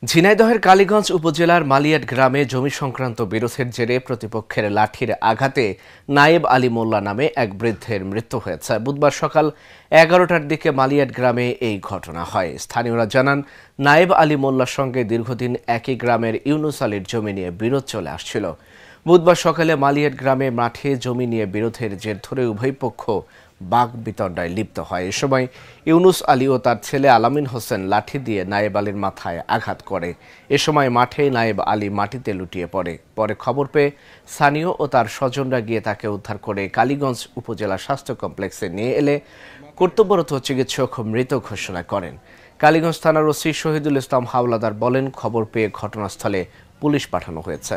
ঝিনাইদহের কালীগঞ্জ উপজেলার মালিয়াট গ্রামে জমি সংক্রান্ত বিরোধের জেরে প্রতিপক্ষের লাঠির আঘাতে নায়েব আলী মোল্লা নামে এক বৃদ্ধের মৃত্যু হয়েছে। বুধবার সকাল 11টার দিকে মালিয়াট গ্রামে এই ঘটনা হয়। স্থানীয়রা জানান, নায়েব আলী মোল্লার সঙ্গে দীর্ঘদিন একই গ্রামের ইউনুস আলীর জমি নিয়ে বিরোধ চলে আসছিল। বুধবার সকালে মালিয়াট গ্রামে মাঠে জমি নিয়ে বিরোধের জের ধরে উভয় পক্ষ বাকবিতণ্ডায় লিপ্ত হয়। এ সময় ইউনুস আলী ও তার ছেলে আলামিন হোসেন লাঠি দিয়ে নায়েব আলীর মাথায় আঘাত করে। এ সময় মাঠে নায়েব আলী মাটিতে লুটিয়ে পড়ে। পরে খবর পেয়ে স্থানীয় ও তার স্বজনরা গিয়ে তাকে উদ্ধার করে কালীগঞ্জ উপজেলা স্বাস্থ্য কমপ্লেক্সে নিয়ে এলে কর্তব্যরত চিকিৎসক মৃত ঘোষণা করেন। কালীগঞ্জ থানার ওসি শহীদুল ইসলাম হাওলাদার বলেন, খবর পেয়ে ঘটনাস্থলে পুলিশ পাঠানো হয়েছে।